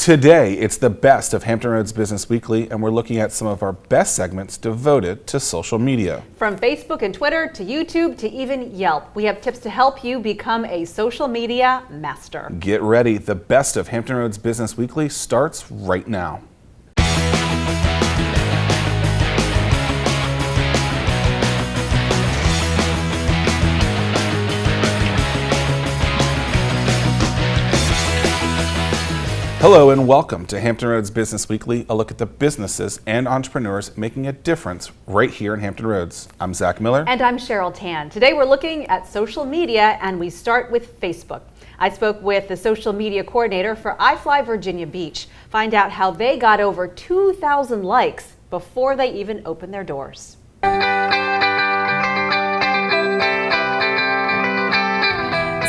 Today, it's the best of Hampton Roads Business Weekly, and we're looking at some of our best segments devoted to social media. From Facebook and Twitter to YouTube to even Yelp, we have tips to help you become a social media master. Get ready. The best of Hampton Roads Business Weekly starts right now. Hello and welcome to Hampton Roads Business Weekly, a look at the businesses and entrepreneurs making a difference right here in Hampton Roads. I'm Zach Miller. And I'm Cheryl Tan. Today we're looking at social media, and we start with Facebook. I spoke with the social media coordinator for iFly Virginia Beach. Find out how they got over 2,000 likes before they even opened their doors.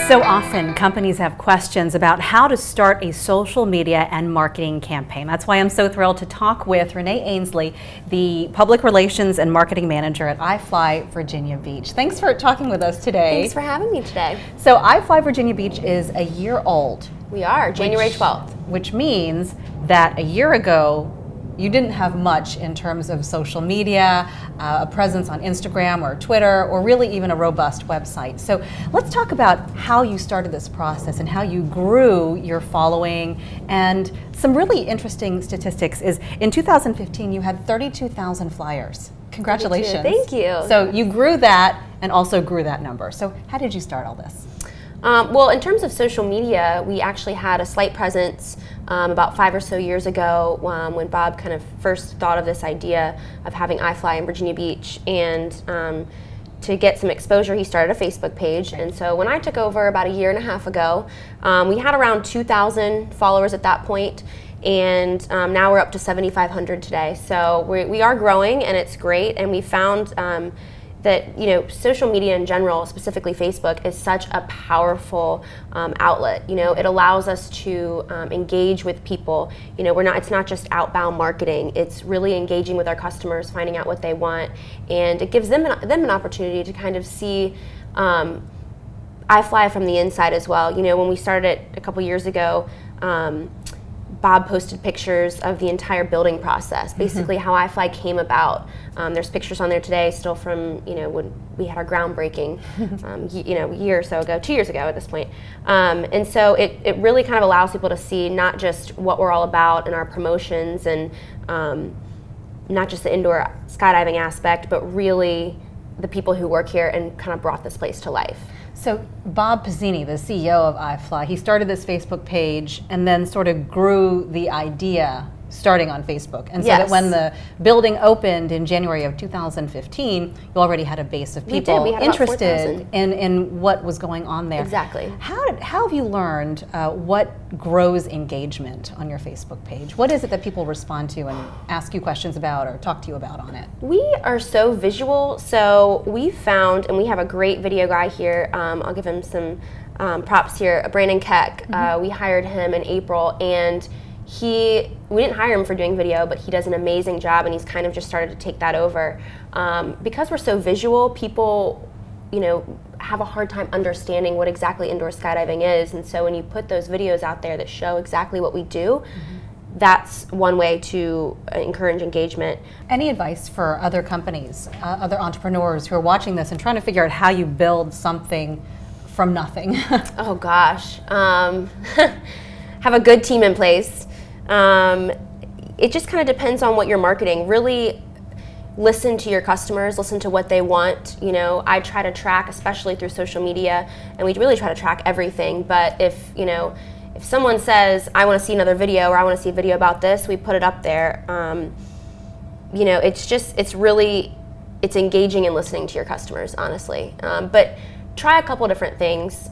So often companies have questions about how to start a social media and marketing campaign. That's why I'm so thrilled to talk with Renee Ainsley, the Public Relations and Marketing Manager at iFly Virginia Beach. Thanks for talking with us today. Thanks for having me today. So iFly Virginia Beach is a year old. We are, January 12th. Which means that a year ago, you didn't have much in terms of social media, a presence on Instagram or Twitter, or really even a robust website. So let's talk about how you started this process and how you grew your following. And some really interesting statistics is in 2015, you had 32,000 flyers. Congratulations. Thank you. So you grew that and also grew that number. So how did you start all this? Well, in terms of social media, we actually had a slight presence about 5 or so years ago when Bob kind of first thought of this idea of having iFly in Virginia Beach. And to get some exposure, he started a Facebook page. And so when I took over about a year and a half ago, we had around 2,000 followers at that point. And now we're up to 7,500 today. So we are growing, and it's great. And we found that social media in general, specifically Facebook, is such a powerful outlet. It allows us to engage with people. It's not just outbound marketing. It's really engaging with our customers, finding out what they want, and it gives them an opportunity to kind of see iFly from the inside as well. When we started it a couple years ago, Bob posted pictures of the entire building process, basically how iFly came about. There's pictures on there today still from when we had our groundbreaking a year or so ago, 2 years ago at this point. And so it really kind of allows people to see not just what we're all about in our promotions and not just the indoor skydiving aspect, but really the people who work here and kind of brought this place to life. So Bob Pizzini, the CEO of iFly, he started this Facebook page and then sort of grew the idea starting on Facebook. And so that when the building opened in January of 2015, you already had a base of people interested in what was going on there. Exactly. How have you learned what grows engagement on your Facebook page? What is it that people respond to and ask you questions about or talk to you about on it? We are so visual, so we found, and we have a great video guy here, I'll give him some props here, Brandon Keck. We hired him in April, and we didn't hire him for doing video, but he does an amazing job, and he's kind of just started to take that over. Because we're so visual, people have a hard time understanding what exactly indoor skydiving is, and so when you put those videos out there that show exactly what we do, that's one way to encourage engagement. Any advice for other companies, other entrepreneurs who are watching this and trying to figure out how you build something from nothing? Oh gosh, have a good team in place. It just kind of depends on what you're marketing. Really listen to your customers, listen to what they want. I try to track, especially through social media, and we really try to track everything. But if someone says, I want to see another video, or I want to see a video about this, we put it up there. It's engaging and listening to your customers, honestly. But try a couple different things.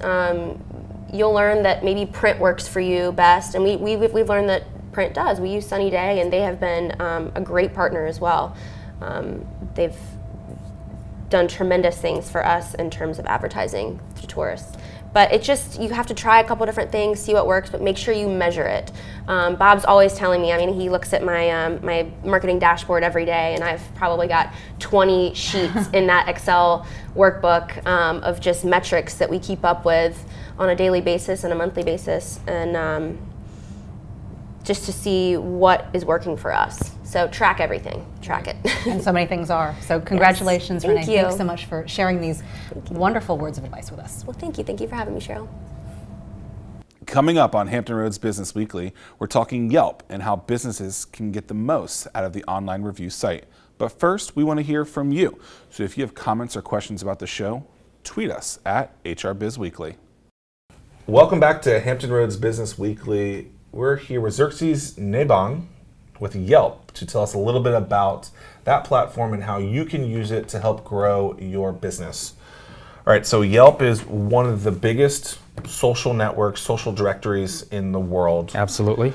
You'll learn that maybe print works for you best, and we've learned that print does. We use Sunny Day, and they have been a great partner as well. They've done tremendous things for us in terms of advertising to tourists. But you have to try a couple different things, see what works, but make sure you measure it. Bob's always telling me, he looks at my marketing dashboard every day, and I've probably got 20 sheets in that Excel workbook of just metrics that we keep up with on a daily basis and a monthly basis. And just to see what is working for us. So track everything, track it. And so many things are. So congratulations, Thank Renee. you. Thanks so much for sharing these wonderful words of advice with us. Well, thank you. Thank you for having me, Cheryl. Coming up on Hampton Roads Business Weekly, we're talking Yelp and how businesses can get the most out of the online review site. But first, we want to hear from you. So if you have comments or questions about the show, tweet us at HRBizWeekly. Welcome back to Hampton Roads Business Weekly. We're here with Xerxes Nabong with Yelp to tell us a little bit about that platform and how you can use it to help grow your business. All right, so Yelp is one of the biggest social networks, social directories in the world. Absolutely.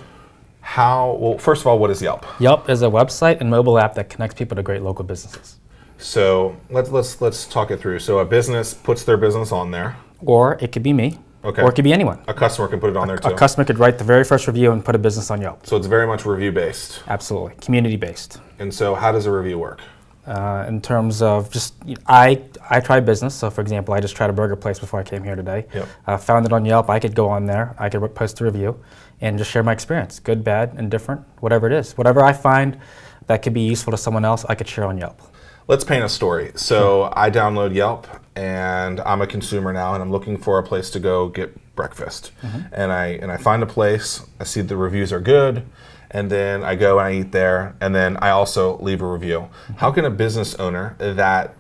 Well, first of all, what is Yelp? Yelp is a website and mobile app that connects people to great local businesses. So let's talk it through. So a business puts their business on there. Or it could be me. Okay. Or it could be anyone. A customer can put it on there too. A customer could write the very first review and put a business on Yelp. So it's very much review based. Absolutely. Community based. And so how does a review work? In terms of just, I try business. So for example, I just tried a burger place before I came here today. Yep. Found it on Yelp. I could go on there. I could post a review and just share my experience. Good, bad, indifferent, whatever it is. Whatever I find that could be useful to someone else, I could share on Yelp. Let's paint a story. So I download Yelp and I'm a consumer now and I'm looking for a place to go get breakfast. And I find a place, I see the reviews are good, and then I go and I eat there, and then I also leave a review. How can a business owner that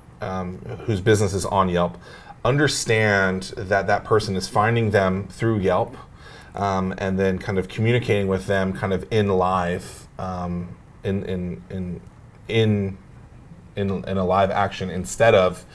whose business is on Yelp understand that that person is finding them through Yelp and then kind of communicating with them kind of in live in a live action instead of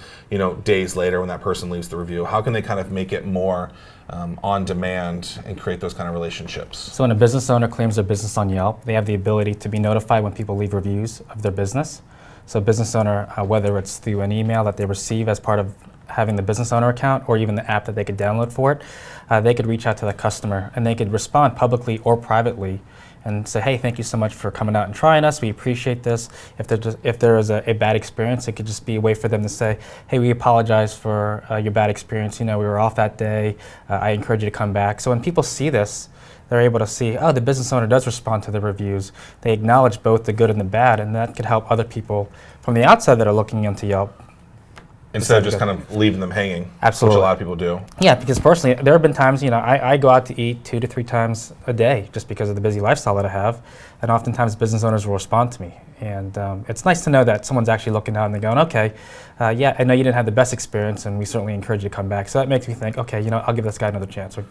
days later when that person leaves the review? How can they kind of make it more on demand and create those kind of relationships? So when a business owner claims their business on Yelp, they have the ability to be notified when people leave reviews of their business. So a business owner, whether it's through an email that they receive as part of having the business owner account or even the app that they could download for it, they could reach out to the customer and they could respond publicly or privately and say, hey, thank you so much for coming out and trying us. We appreciate this. If there is a bad experience, it could just be a way for them to say, hey, we apologize for your bad experience. We were off that day. I encourage you to come back. So when people see this, they're able to see, oh, the business owner does respond to the reviews. They acknowledge both the good and the bad, and that could help other people from the outside that are looking into Yelp. Instead of just kind of leaving them hanging. Absolutely. Which a lot of people do. Yeah, because personally, there have been times, I go out to eat 2 to 3 times a day just because of the busy lifestyle that I have, and oftentimes business owners will respond to me. And it's nice to know that someone's actually looking out and they're going, okay, yeah, I know you didn't have the best experience, and we certainly encourage you to come back. So that makes me think, okay, I'll give this guy another chance, or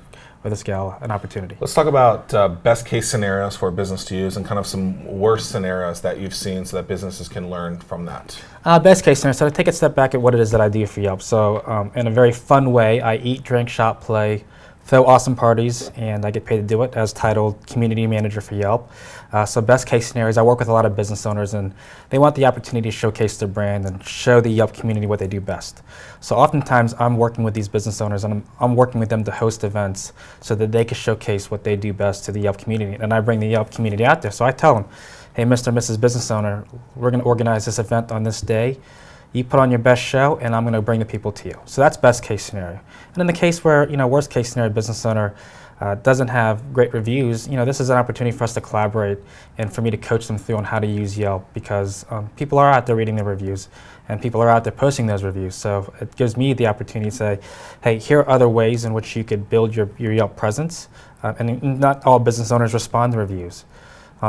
this gal an opportunity. Let's talk about best case scenarios for a business to use and kind of some worst scenarios that you've seen so that businesses can learn from that. Best case scenario, so to take a step back at what it is that I do for Yelp. So in a very fun way, I eat, drink, shop, play, throw awesome parties, and I get paid to do it as titled Community Manager for Yelp. So best case scenarios, I work with a lot of business owners and they want the opportunity to showcase their brand and show the Yelp community what they do best. So oftentimes I'm working with these business owners and I'm working with them to host events so that they can showcase what they do best to the Yelp community. And I bring the Yelp community out there. So I tell them, hey, Mr. and Mrs. Business Owner, we're going to organize this event on this day. You put on your best show, and I'm going to bring the people to you. So that's best case scenario. And in the case where, worst case scenario, business owner doesn't have great reviews, this is an opportunity for us to collaborate and for me to coach them through on how to use Yelp, because people are out there reading the reviews and people are out there posting those reviews. So it gives me the opportunity to say, hey, here are other ways in which you could build your Yelp presence. And not all business owners respond to reviews.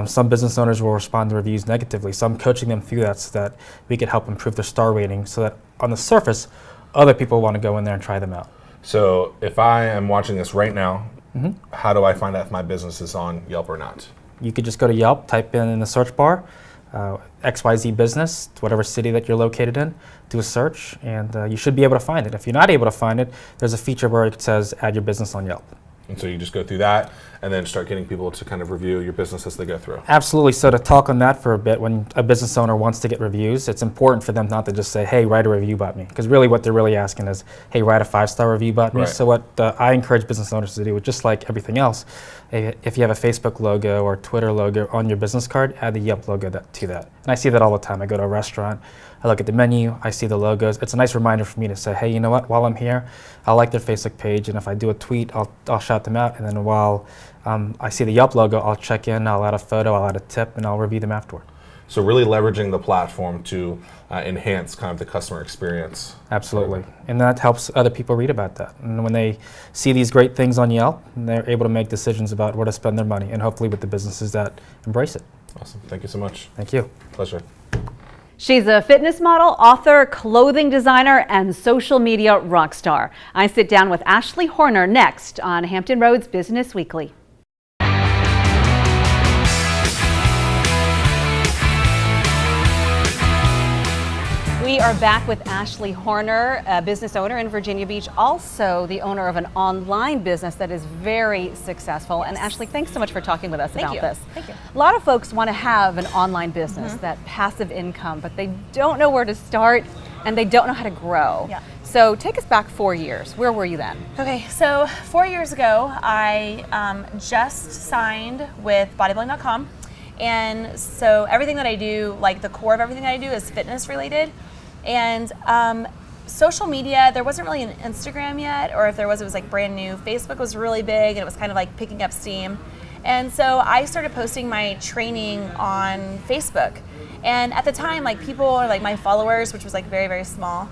Some business owners will respond to reviews negatively, so I'm coaching them through that so that we could help improve their star rating so that on the surface, other people want to go in there and try them out. So if I am watching this right now, how do I find out if my business is on Yelp or not? You could just go to Yelp, type in the search bar, XYZ business, whatever city that you're located in, do a search, and you should be able to find it. If you're not able to find it, there's a feature where it says add your business on Yelp. And so you just go through that and then start getting people to kind of review your business as they go through. Absolutely. So to talk on that for a bit, when a business owner wants to get reviews, it's important for them not to just say, hey, write a review about me. Because really what they're really asking is, hey, write a 5-star review about me. Right. So what I encourage business owners to do, just like everything else, if you have a Facebook logo or Twitter logo on your business card, add the Yelp logo to that. And I see that all the time. I go to a restaurant, I look at the menu, I see the logos. It's a nice reminder for me to say, hey, you know what, while I'm here, I'll like their Facebook page, and if I do a tweet, I'll shout them out, and then while I see the Yelp logo, I'll check in, I'll add a photo, I'll add a tip, and I'll review them afterward. So really leveraging the platform to enhance kind of the customer experience. Absolutely. And that helps other people read about that. And when they see these great things on Yelp, they're able to make decisions about where to spend their money, and hopefully with the businesses that embrace it. Awesome. Thank you so much. Thank you. Pleasure. She's a fitness model, author, clothing designer, and social media rock star. I sit down with Ashley Horner next on Hampton Roads Business Weekly. We are back with Ashley Horner, a business owner in Virginia Beach, also the owner of an online business that is very successful. And Ashley, thanks so much for talking with us about this. Thank you. A lot of folks want to have an online business, that passive income, but they don't know where to start and they don't know how to grow. Yeah. So take us back 4 years. Where were you then? Okay, so 4 years ago, I just signed with bodybuilding.com. And so everything that I do, like the core of everything that I do is fitness related. And social media, there wasn't really an Instagram yet, or if there was, it was like brand new. Facebook was really big and it was kind of like picking up steam. And so I started posting my training on Facebook. And at the time, like people, or like my followers, which was like very, very small,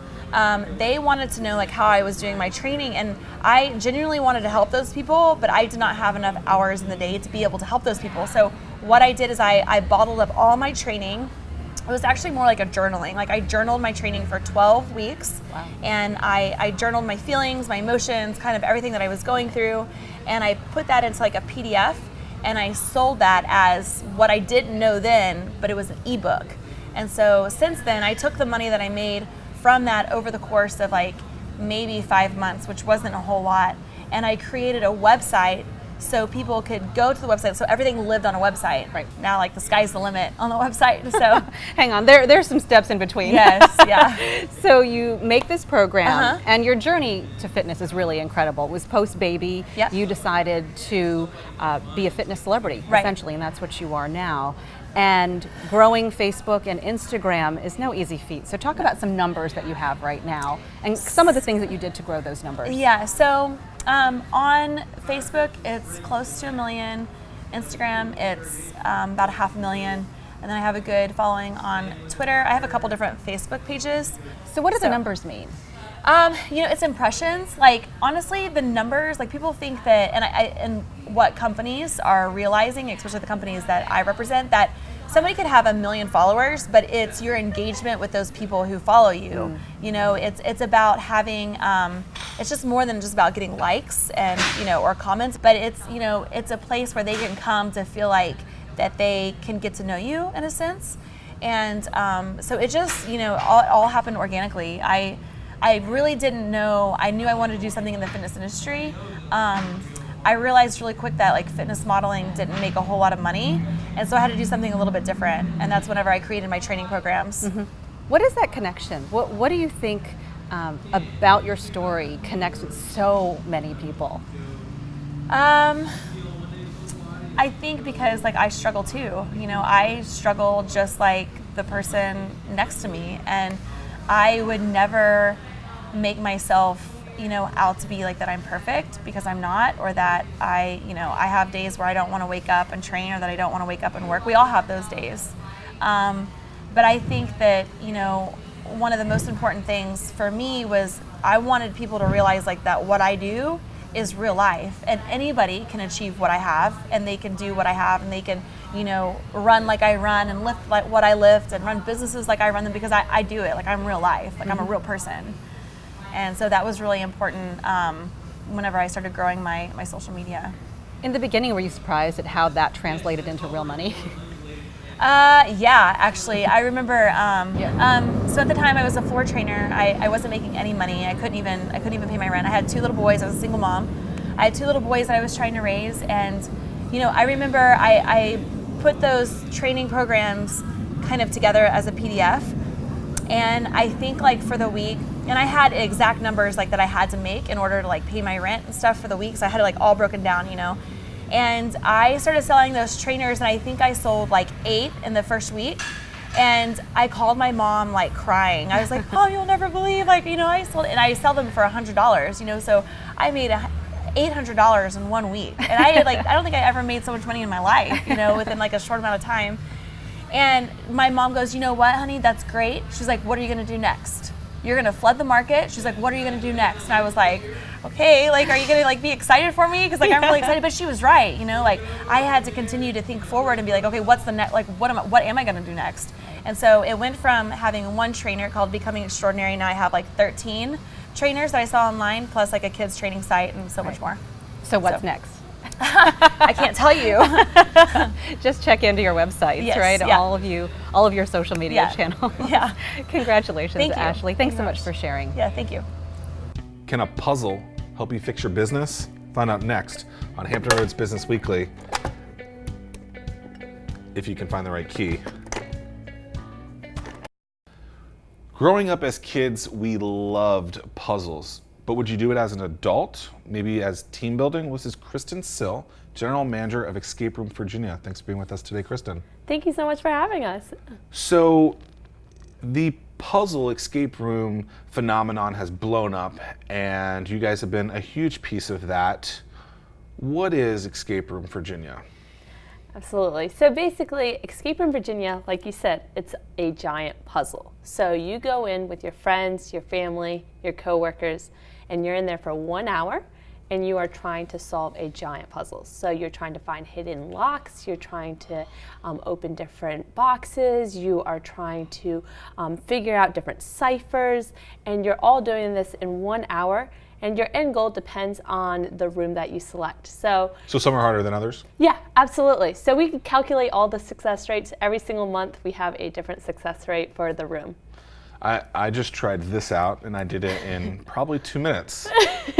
they wanted to know like how I was doing my training, and I genuinely wanted to help those people, but I did not have enough hours in the day to be able to help those people. So what I did is I bottled up all my training. It was actually more like a journaling. Like I journaled my training for 12 weeks. Wow. And I journaled my feelings, my emotions, kind of everything that I was going through. And I put that into like a PDF, and I sold that as what I didn't know then, but it was an ebook. And so since then, I took the money that I made from that over the course of like maybe 5 months, which wasn't a whole lot. And I created a website so people could go to the website. So everything lived on a website. Right. Now, like the sky's the limit on the website. So Hang on, there's some steps in between. yes, yeah. So you make this program, Uh-huh. and your journey to fitness is really incredible. It was post-baby. Yep. You decided to be a fitness celebrity, Right. essentially, and that's what you are now. And growing Facebook and Instagram is no easy feat. So talk about some numbers that you have right now, and some of the things that you did to grow those numbers. Yeah, so on Facebook, it's close to 1 million. Instagram, it's about 500,000. And then I have a good following on Twitter. I have a couple different Facebook pages. So what do the numbers mean? It's impressions. Like honestly, the numbers. Like people think that, and what companies are realizing, especially the companies that I represent, that somebody could have 1 million followers, but it's your engagement with those people who follow you. You know, it's about having. It's just more than just about getting likes and or comments, but it's a place where they can come to feel like that they can get to know you in a sense. And so it just all happened organically. I really didn't know. I knew I wanted to do something in the fitness industry. I realized really quick that like fitness modeling didn't make a whole lot of money, and so I had to do something a little bit different. And that's whenever I created my training programs. Mm-hmm. What is that connection? What do you think about your story connects with so many people? I think because like I struggle too. I struggle just like the person next to me, and I would never make myself out to be like that I'm perfect, because I'm not, or that I have days where I don't want to wake up and train, or that I don't want to wake up and work. We all have those days. But I think that, one of the most important things for me was I wanted people to realize like that what I do is real life, and anybody can achieve what I have, and they can do what I have, and they can, run like I run, and lift like what I lift, and run businesses like I run them, because I do it. Like I'm real life, like I'm a real person. And so that was really important whenever I started growing my social media. In the beginning, were you surprised at how that translated into real money? Yeah, actually, I remember. So at the time, I was a floor trainer. I wasn't making any money. I couldn't even pay my rent. I had 2 little boys. I was a single mom. I had 2 little boys that I was trying to raise, and I remember I put those training programs kind of together as a PDF, and I think like for the week, and I had exact numbers like that I had to make in order to like pay my rent and stuff for the week. So I had it like all broken down, And I started selling those trainers, and I think I sold like 8 in the first week. And I called my mom like crying. I was like, "Mom, you'll never believe, like, I sold," and I sell them for $100, So I made $800 in 1 week. And I don't think I ever made so much money in my life, within like a short amount of time. And my mom goes, you know what, honey, that's great. She's like, what are you gonna do next? You're gonna flood the market. She's like, what are you gonna do next? And I was like, okay, like, are you gonna like be excited for me? Because like I'm really excited. But she was right, like I had to continue to think forward and be like, okay, what's the next? Like, what am I gonna do next? And so it went from having one trainer called Becoming Extraordinary. Now I have like 13 trainers that I saw online, plus like a kids training site and so much more. So what's next? I can't tell you. Just check into your websites, Yes, right? yeah. All of your social media channels. Yeah. Congratulations, Thank you. Ashley. Thanks so much for sharing. Yeah, thank you. Can a puzzle help you fix your business? Find out next on Hampton Roads Business Weekly, if you can find the right key. Growing up as kids, we loved puzzles. But would you do it as an adult? Maybe as team building? This is Kristen Sill, General Manager of Escape Room Virginia. Thanks for being with us today, Kristen. Thank you so much for having us. So the puzzle escape room phenomenon has blown up, and you guys have been a huge piece of that. What is Escape Room Virginia? Absolutely. So basically, Escape Room Virginia, like you said, it's a giant puzzle. So you go in with your friends, your family, your coworkers, and you're in there for 1 hour, and you are trying to solve a giant puzzle. So you're trying to find hidden locks, you're trying to open different boxes, you are trying to figure out different ciphers, and you're all doing this in 1 hour. And your end goal depends on the room that you select. So some are harder than others? Yeah, absolutely. So we can calculate all the success rates. Every single month we have a different success rate for the room. I just tried this out, and I did it in probably 2 minutes.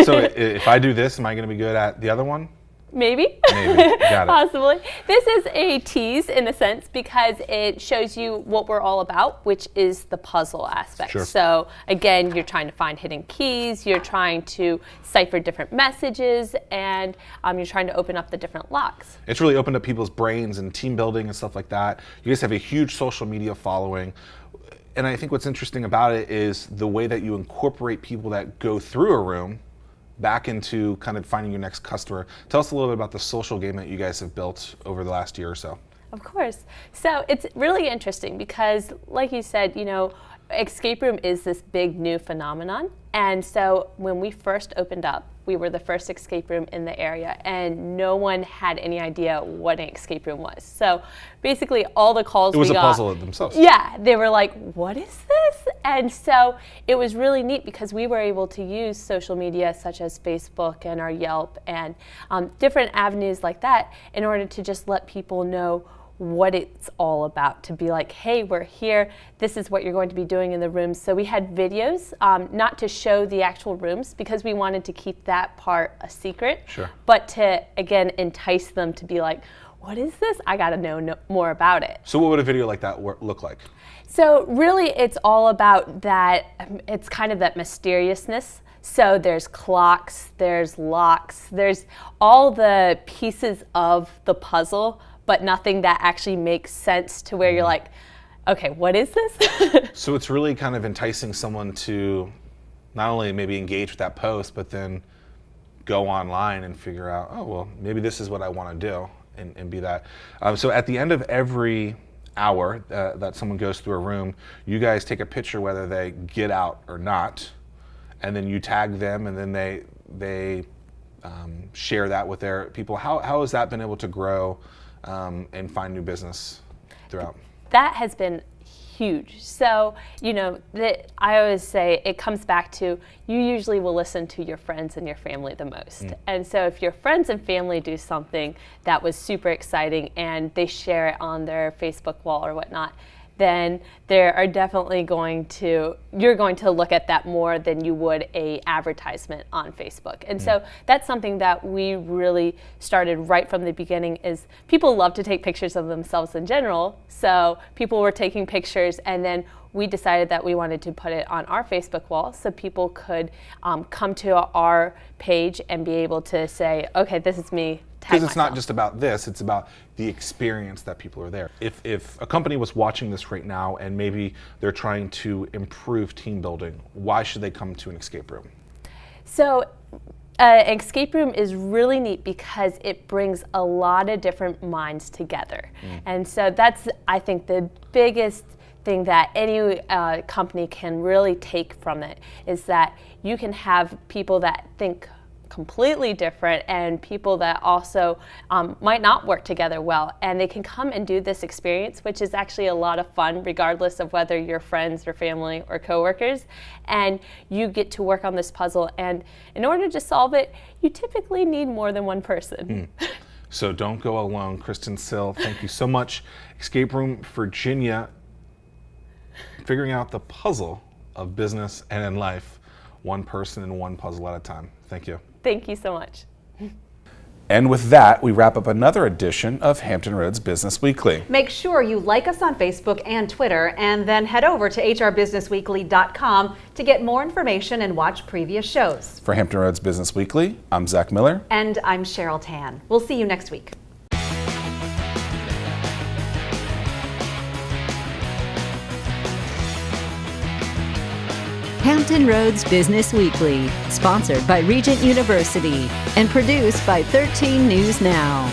So if I do this, am I going to be good at the other one? Maybe. Maybe. Got it. Possibly. This is a tease in a sense because it shows you what we're all about, which is the puzzle aspect. Sure. So again, you're trying to find hidden keys, you're trying to cipher different messages, and you're trying to open up the different locks. It's really opened up people's brains and team building and stuff like that. You guys have a huge social media following. And I think what's interesting about it is the way that you incorporate people that go through a room back into kind of finding your next customer. Tell us a little bit about the social game that you guys have built over the last year or so. Of course. So it's really interesting because, like you said, escape room is this big new phenomenon. And so when we first opened up, we were the first escape room in the area, and no one had any idea what an escape room was. So basically all the calls we got— It was a puzzle themselves. Yeah, they were like, what is this? And so it was really neat because we were able to use social media such as Facebook and our Yelp and different avenues like that in order to just let people know what it's all about, to be like, hey, we're here, this is what you're going to be doing in the rooms. So we had videos, not to show the actual rooms because we wanted to keep that part a secret, Sure. but to, again, entice them to be like, what is this? I gotta know more about it. So what would a video like that look like? So really it's all about that, it's kind of that mysteriousness. So there's clocks, there's locks, there's all the pieces of the puzzle, but nothing that actually makes sense to where you're like, okay, what is this? So it's really kind of enticing someone to not only maybe engage with that post, but then go online and figure out, oh, well, maybe this is what I want to do and be that. So at the end of every hour that someone goes through a room, you guys take a picture whether they get out or not, and then you tag them, and then they share that with their people. How has that been able to grow and find new business throughout? That has been huge. So, I always say it comes back to you usually will listen to your friends and your family the most. And so if your friends and family do something that was super exciting and they share it on their Facebook wall or whatnot, then you're going to look at that more than you would a advertisement on Facebook. And so that's something that we really started right from the beginning is people love to take pictures of themselves in general. So people were taking pictures, and then we decided that we wanted to put it on our Facebook wall so people could come to our page and be able to say, okay, this is me. Because it's not just about this, it's about the experience that people are there. If a company was watching this right now and maybe they're trying to improve team building, why should they come to an escape room? So escape room is really neat because it brings a lot of different minds together. And so that's, I think, the biggest thing that any company can really take from it is that you can have people that think completely different and people that also might not work together well, and they can come and do this experience, which is actually a lot of fun regardless of whether you're friends or family or coworkers, and you get to work on this puzzle, and in order to solve it you typically need more than one person. So don't go alone. Kristen Sill, thank you so much. Escape Room Virginia, figuring out the puzzle of business and in life, one person and one puzzle at a time. Thank you. Thank you so much. And with that, we wrap up another edition of Hampton Roads Business Weekly. Make sure you like us on Facebook and Twitter, and then head over to hrbusinessweekly.com to get more information and watch previous shows. For Hampton Roads Business Weekly, I'm Zach Miller. And I'm Cheryl Tan. We'll see you next week. Hampton Roads Business Weekly, sponsored by Regent University and produced by 13 News Now.